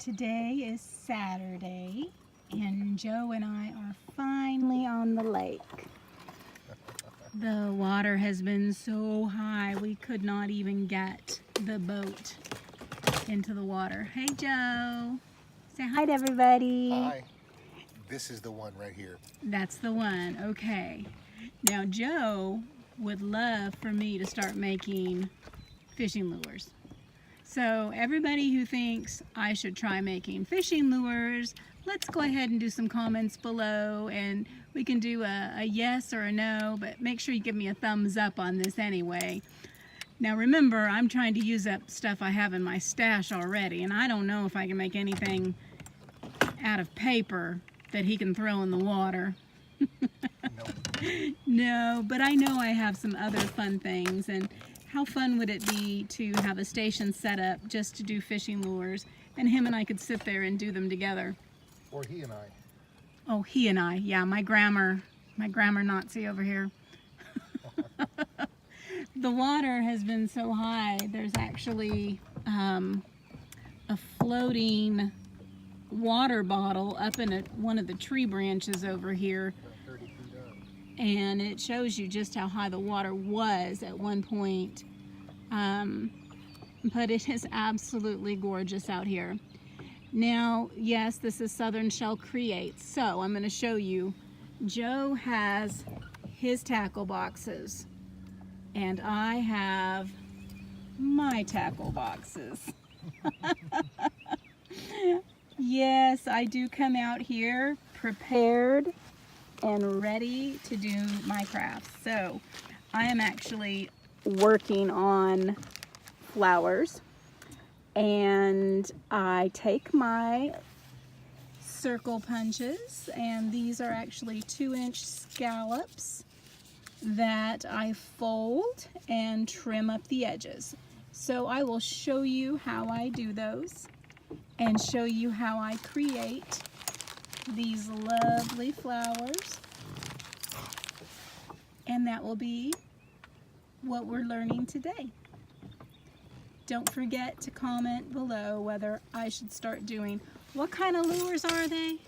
Today is Saturday, and Joe and I are finally on the lake. The water has been so high we could not even get the boat into the water. Hey Joe, say hi to everybody. Hi, this is the one right here. That's the one, okay. Now Joe would love for me to start making fishing lures. So everybody who thinks I should try making fishing lures, let's go ahead and do some comments below, and we can do a yes or a no, but make sure you give me a thumbs up on this anyway. Now remember, I'm trying to use up stuff I have in my stash already, and I don't know if I can make anything out of paper that he can throw in the water. No, but I know I have some other fun things. And how fun would it be to have a station set up just to do fishing lures, and him and I could sit there and do them together. Or he and I. Oh, he and I, yeah, my grammar Nazi over here. The water has been so high, there's actually a floating water bottle up in one of the tree branches over here. About 30 feet up. And it shows you just how high the water was at one point. But it is absolutely gorgeous out here. Now, yes, this is Southern Shell Creates, so I'm going to show you. Joe has his tackle boxes, and I have my tackle boxes. Yes, I do come out here prepared and ready to do my crafts. So I am actually working on flowers, and I take my circle punches, and these are actually 2-inch scallops that I fold and trim up the edges. So I will show you how I do those and show you how I create these lovely flowers, and that will be what we're learning today. Don't forget to comment below whether I should start doing. What kind of lures are they?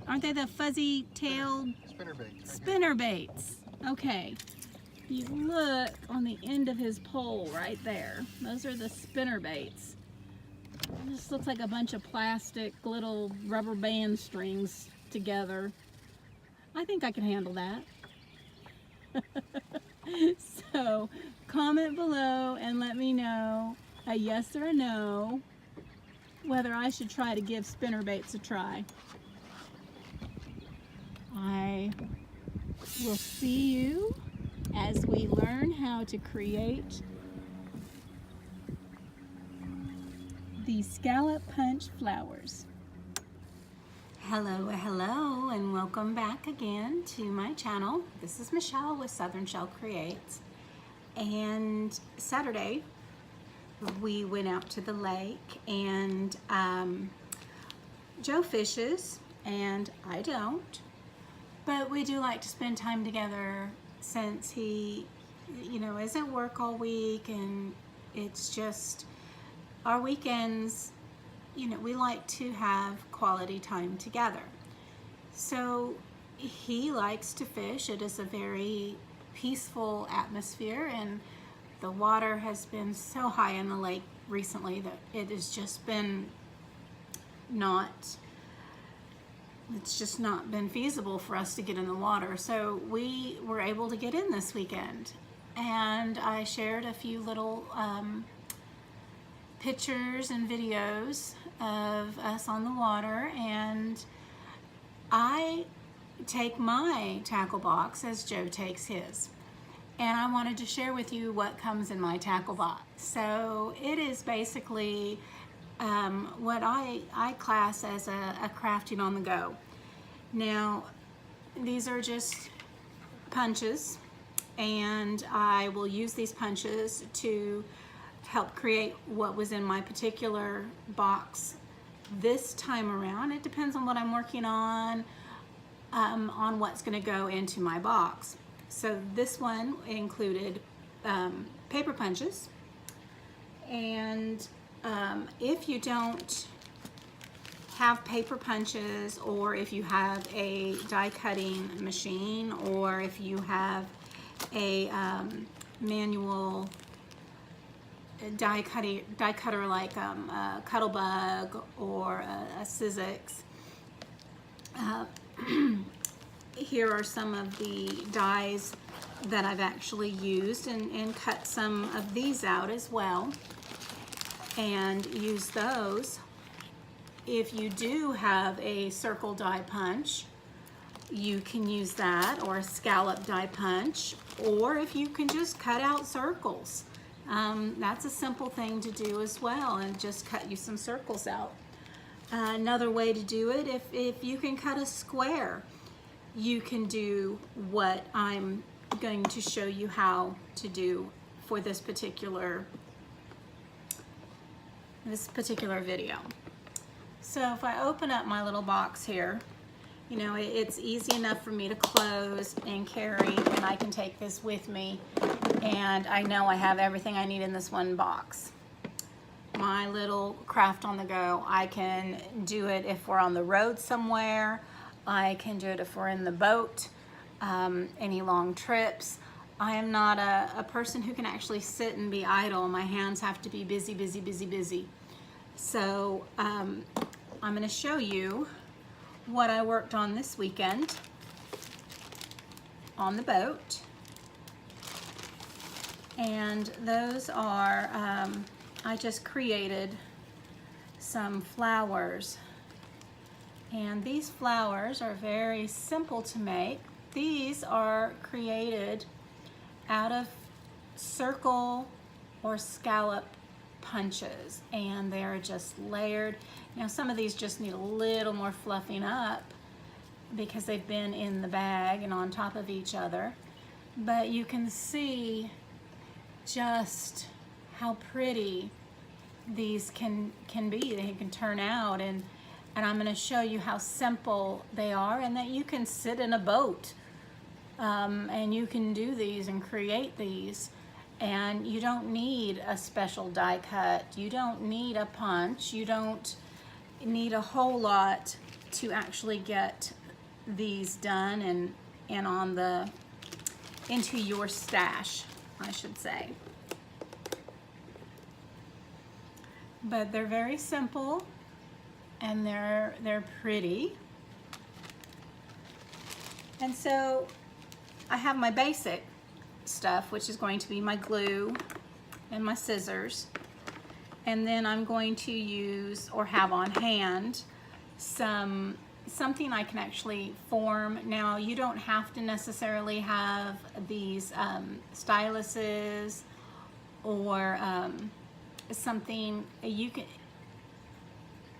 Aren't they the fuzzy tailed Spinner baits. Right spinner baits? Okay. You look on the end of his pole right there. Those are the spinner baits. This looks like a bunch of plastic little rubber band strings together. I think I can handle that. So comment below and let me know a yes or a no whether I should try to give spinner baits a try. I will see you as we learn how to create the scallop punch flowers. Hello, and welcome back again to my channel. This is Michelle with Southern Shell Creates. And Saturday, we went out to the lake, and Joe fishes, and I don't. But we do like to spend time together since he, is at work all week, and it's just our weekends, we like to have quality time together. So he likes to fish. It is a very peaceful atmosphere, and the water has been so high in the lake recently that it has just been it's just not been feasible for us to get in the water. So we were able to get in this weekend, and I shared a few little pictures and videos of us on the water, and I take my tackle box as Joe takes his, and I wanted to share with you what comes in my tackle box. So it is basically what I class as a crafting on the go. Now, these are just punches, and I will use these punches to help create what was in my particular box this time around. It depends on what I'm working on what's going to go into my box. So this one included paper punches, And if you don't have paper punches, or if you have a die cutting machine, or if you have a manual die cutter like a Cuttlebug or a Sizzix, here are some of the dies that I've actually used, and cut some of these out as well and use those. If you do have a circle die punch, you can use that, or a scallop die punch, or if you can just cut out circles. That's a simple thing to do as well, and just cut you some circles out. Another way to do it, if you can cut a square, you can do what I'm going to show you how to do for this particular video. So if I open up my little box here, you know, it's easy enough for me to close and carry, and I can take this with me, and I know I have everything I need in this one box. My little craft on the go, I can do it if we're on the road somewhere. I can do it if we're in the boat, any long trips. I am not a person who can actually sit and be idle. My hands have to be busy, busy, busy, busy. So I'm going to show you what I worked on this weekend on the boat. And those are, I just created some flowers. And these flowers are very simple to make. These are created out of circle or scallop punches, and they're just layered. Now some of these just need a little more fluffing up because they've been in the bag and on top of each other, but you can see just how pretty these can be. They can turn out, and I'm going to show you how simple they are, and that you can sit in a boat and you can do these and create these. And you don't need a special die cut. You don't need a punch. You don't need a whole lot to actually get these done and on the into your stash, I should say. But they're very simple, and they're pretty. And so I have my basic stuff, which is going to be my glue and my scissors, and then I'm going to use, or have on hand, something I can actually form. Now you don't have to necessarily have these styluses or something. You can,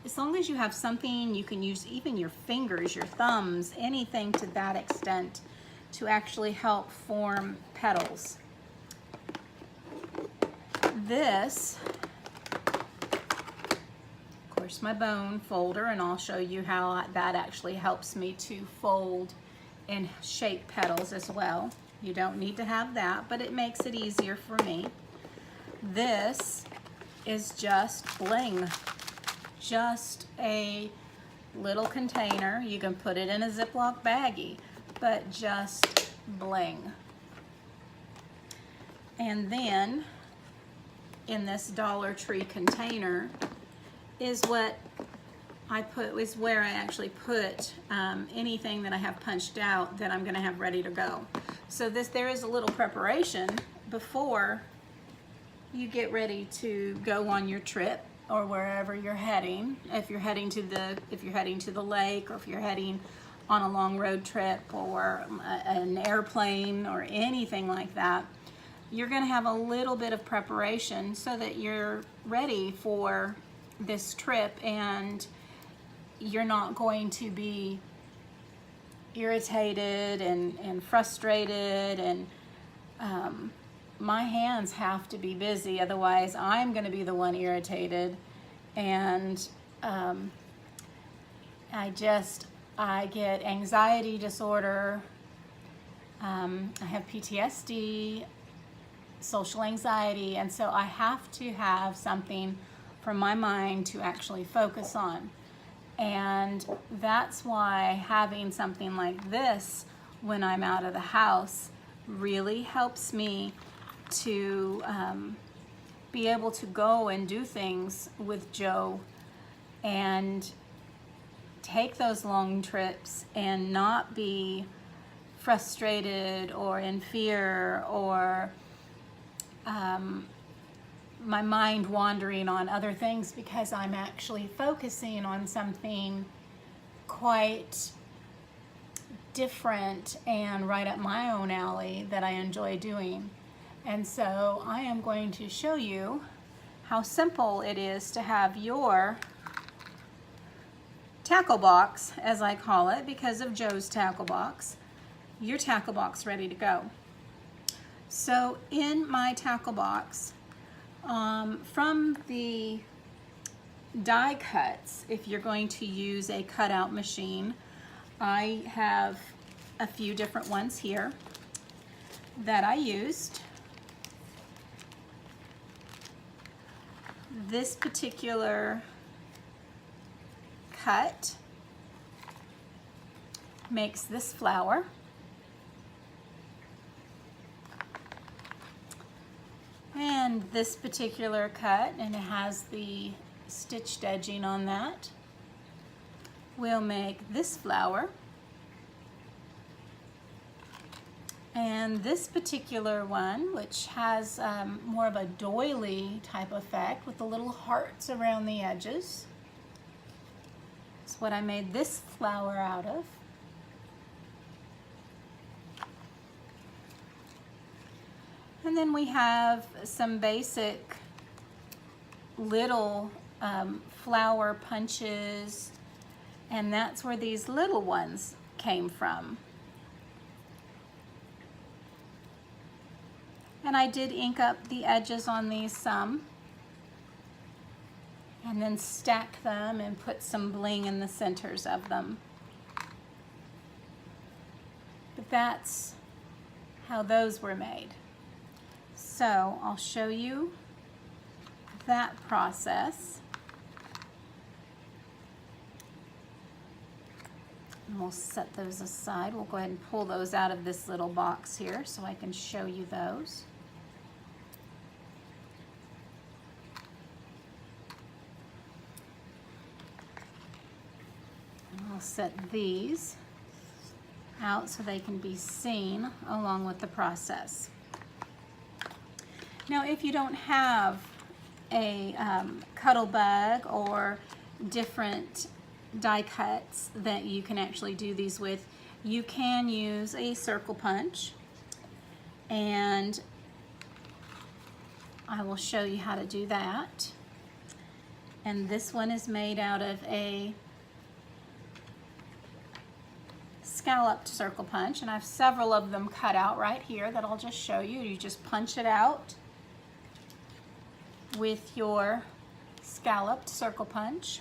as long as you have something, you can use even your fingers, your thumbs, anything to that extent, to actually help form petals. This, of course, my bone folder, and I'll show you how that actually helps me to fold and shape petals as well. You don't need to have that, but it makes it easier for me. This is just bling, just a little container. You can put it in a Ziploc baggie, but just bling. And then in this Dollar Tree container is what I put, is where I actually put anything that I have punched out that I'm going to have ready to go. So there is a little preparation before you get ready to go on your trip or wherever you're heading. If you're heading to the lake, or if you're heading on a long road trip, or an airplane, or anything like that, you're going to have a little bit of preparation so that you're ready for this trip, and you're not going to be irritated and frustrated. And my hands have to be busy, otherwise I'm going to be the one irritated, and I get anxiety disorder. I have PTSD, social anxiety, and so I have to have something for my mind to actually focus on. And that's why having something like this when I'm out of the house really helps me to be able to go and do things with Joe and take those long trips and not be frustrated or in fear or my mind wandering on other things, because I'm actually focusing on something quite different and right up my own alley that I enjoy doing. And so I am going to show you how simple it is to have your tackle box, as I call it because of Joe's tackle box, your tackle box ready to go. So in my tackle box, from the die cuts, if you're going to use a cutout machine, I have a few different ones here that I used. This particular cut makes this flower. And this particular cut, and it has the stitched edging on that, will make this flower. And this particular one, which has more of a doily type effect with the little hearts around the edges, is what I made this flower out of. And then we have some basic little flower punches, and that's where these little ones came from. And I did ink up the edges on these some, and then stack them and put some bling in the centers of them. But that's how those were made. So I'll show you that process. And we'll set those aside. We'll go ahead and pull those out of this little box here so I can show you those. And I'll set these out so they can be seen along with the process. Now, if you don't have a cuddle bug or different die cuts that you can actually do these with, you can use a circle punch, and I will show you how to do that. And this one is made out of a scalloped circle punch, and I have several of them cut out right here that I'll just show you. You just punch it out with your scalloped circle punch.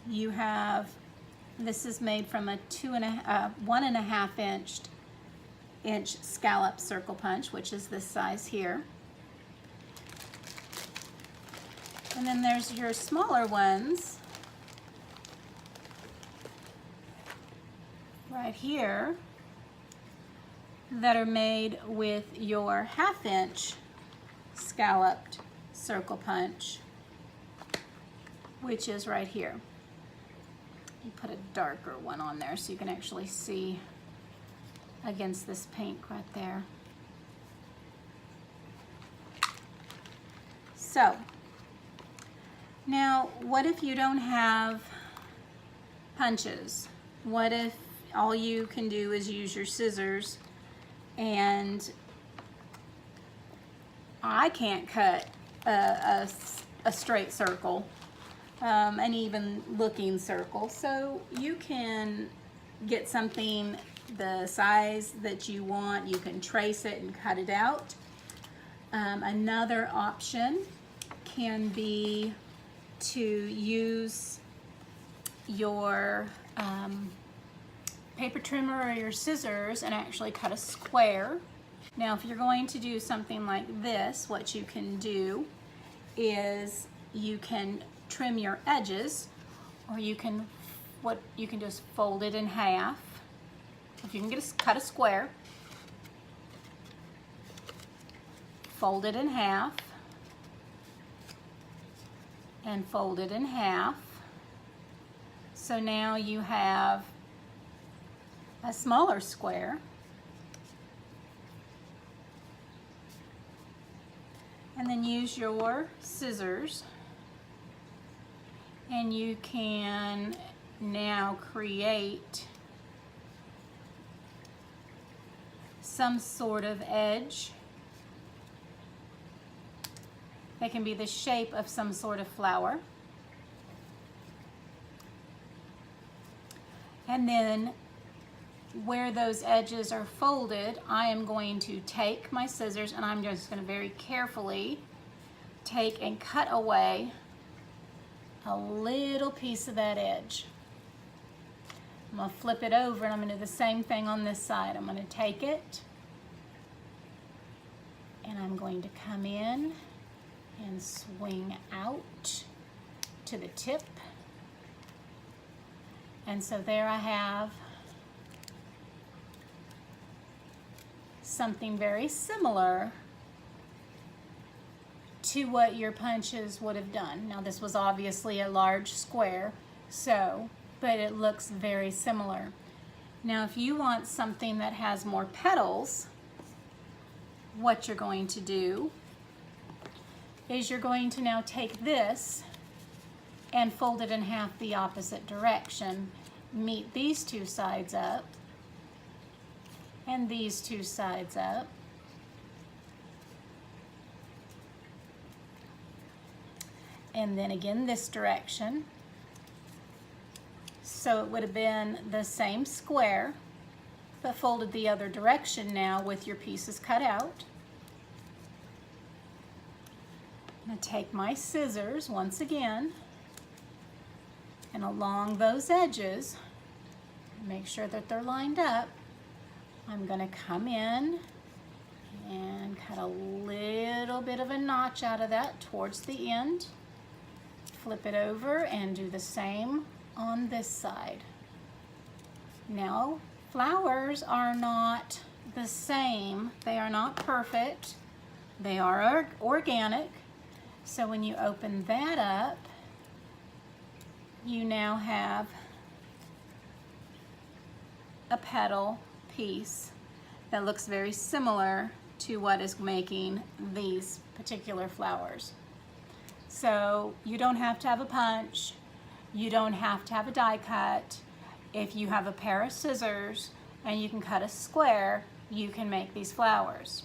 You have, this is made from a 1.5 inch scallop circle punch, which is this size here. And then there's your smaller ones right here that are made with your 1/2 inch scalloped circle punch, which is right here. You put a darker one on there so you can actually see against this pink right there. So now, what if you don't have punches? What if all you can do is use your scissors, and I can't cut a straight circle, an even looking circle? So you can get something the size that you want. You can trace it and cut it out. Another option can be to use your paper trimmer or your scissors and actually cut a square. Now if you're going to do something like this, what you can do is you can trim your edges, or you can just fold it in half. If you can cut a square, fold it in half, and fold it in half. So now you have a smaller square. And then use your scissors, and you can now create some sort of edge. They can be the shape of some sort of flower. And then where those edges are folded, I am going to take my scissors and I'm just going to very carefully take and cut away a little piece of that edge. I'm going to flip it over and I'm going to do the same thing on this side. I'm going to take it and I'm going to come in and swing out to the tip. And so there I have something very similar to what your punches would have done. Now this was obviously a large square, but it looks very similar. Now if you want something that has more petals, what you're going to do is you're going to now take this and fold it in half the opposite direction. Meet these two sides up and these two sides up. And then again this direction. So it would have been the same square, but folded the other direction now with your pieces cut out. I'm going to take my scissors once again, and along those edges, make sure that they're lined up, I'm going to come in and cut a little bit of a notch out of that towards the end. Flip it over and do the same on this side. Now, flowers are not the same. They are not perfect. They are organic. So when you open that up, you now have a petal piece that looks very similar to what is making these particular flowers. So you don't have to have a punch, you don't have to have a die cut. If you have a pair of scissors and you can cut a square, you can make these flowers.